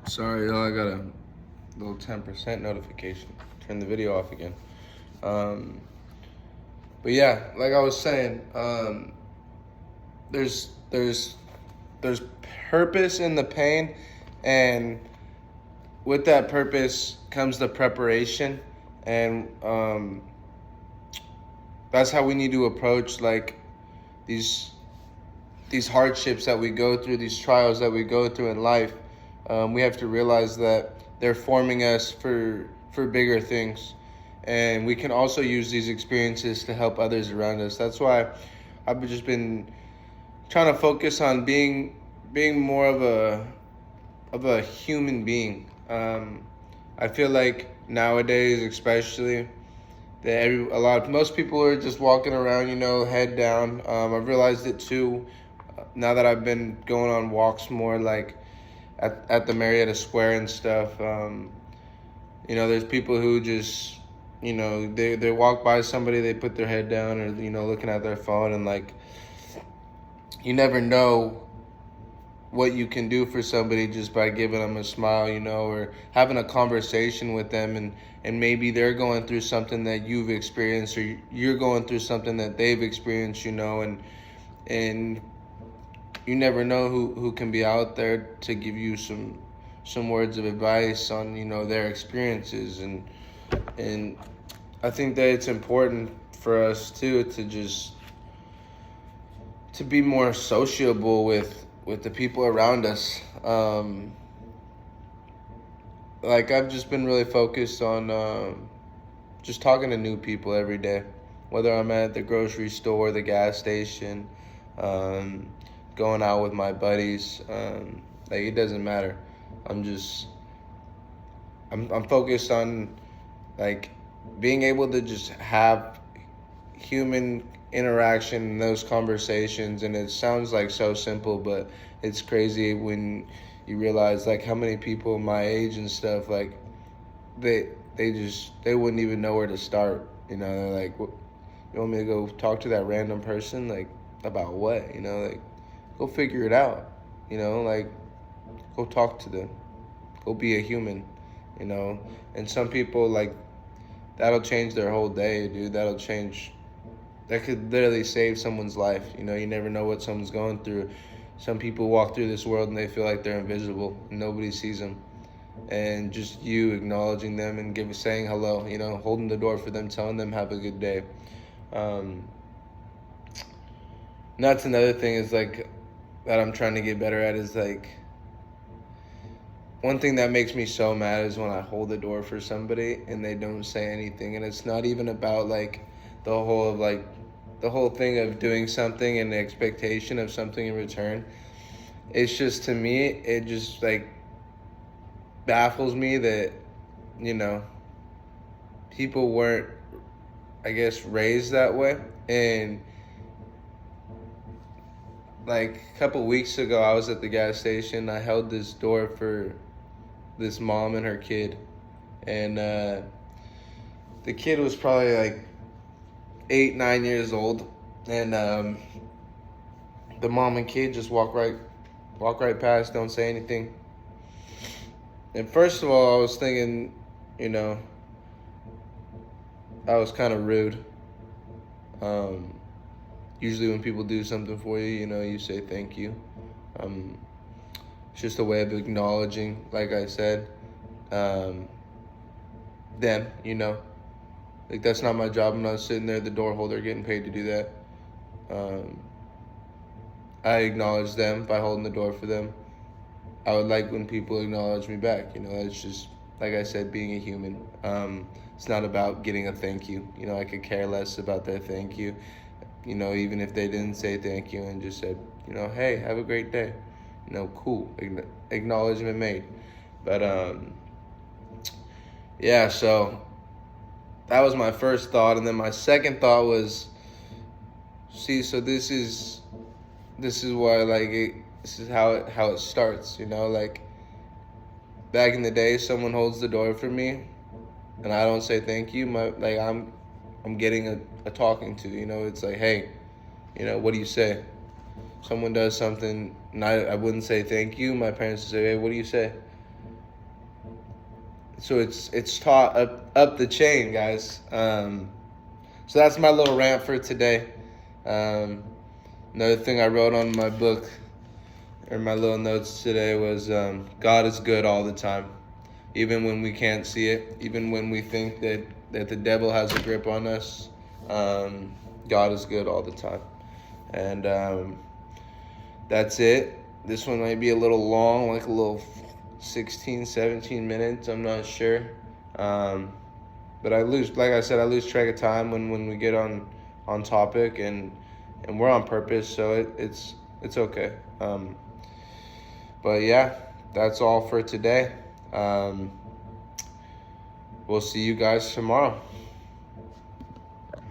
Sorry, y'all, I got a little 10% notification. Turn the video off again. Um, but yeah, like I was saying, there's there's there's purpose in the pain, and with that purpose comes the preparation, and that's how we need to approach like these these hardships that we go through, these trials that we go through in life. We have to realize that they're forming us for bigger things, and we can also use these experiences to help others around us. That's why I've just been trying to focus on being more of a human being. I feel like nowadays, especially, that most people are just walking around, head down. I've realized it too. Now that I've been going on walks more, like at the Marietta Square and stuff. There's people who just, they walk by somebody, they put their head down, or looking at their phone, and like, you never know what you can do for somebody just by giving them a smile, or having a conversation with them, and maybe they're going through something that you've experienced, or you're going through something that they've experienced, and you never know who can be out there to give you some words of advice on, their experiences, and I think that it's important for us too to be more sociable with the people around us. Like I've just been really focused on just talking to new people every day, whether I'm at the grocery store, the gas station, going out with my buddies. Like it doesn't matter. I'm just I'm focused on like being able to just have human interaction in those conversations, and it sounds like so simple, but it's crazy when you realize like how many people my age and stuff, like they wouldn't even know where to start. They're like, you want me to go talk to that random person, like about what? Like go figure it out. Like go talk to them, go be a human. And some people, like, that'll change their whole day, dude. That could literally save someone's life. You never know what someone's going through. Some people walk through this world and they feel like they're invisible and nobody sees them. And just you acknowledging them and saying hello, holding the door for them, telling them have a good day. And that's another thing is like that I'm trying to get better at is like, one thing that makes me so mad is when I hold the door for somebody and they don't say anything. And it's not even about like the whole thing of doing something and the expectation of something in return. It's just, to me, it just like baffles me that, people weren't, I guess, raised that way. And like a couple weeks ago, I was at the gas station. I held this door for this mom and her kid, and the kid was probably like 8, 9 years old, and the mom and kid just walk right past, don't say anything. And first of all, I was thinking, I was kind of rude. Usually when people do something for you, you say thank you. It's just a way of acknowledging, like I said, them, Like, that's not my job. I'm not sitting there, the door holder, getting paid to do that. I acknowledge them by holding the door for them. I would like when people acknowledge me back. It's just, like I said, being a human. It's not about getting a thank you. I could care less about their thank you. Even if they didn't say thank you and just said, hey, have a great day. Cool. Acknowledgement made. But, yeah, so that was my first thought. And then my second thought was, so this is why, like, this is how it starts, like, back in the day, someone holds the door for me and I don't say thank you, I'm getting a talking to, it's like, hey, what do you say? Someone does something and I wouldn't say thank you, my parents would say, hey, what do you say? So it's taught up the chain, guys. So that's my little rant for today. Another thing I wrote on my book or my little notes today was God is good all the time, even when we can't see it, even when we think that the devil has a grip on us. God is good all the time, and that's it. This one might be a little long, like a little 16, 17 minutes. I'm not sure. But I lose, like I said, I lose track of time when we get on topic, and we're on purpose, so it's okay. But yeah, that's all for today. We'll see you guys tomorrow.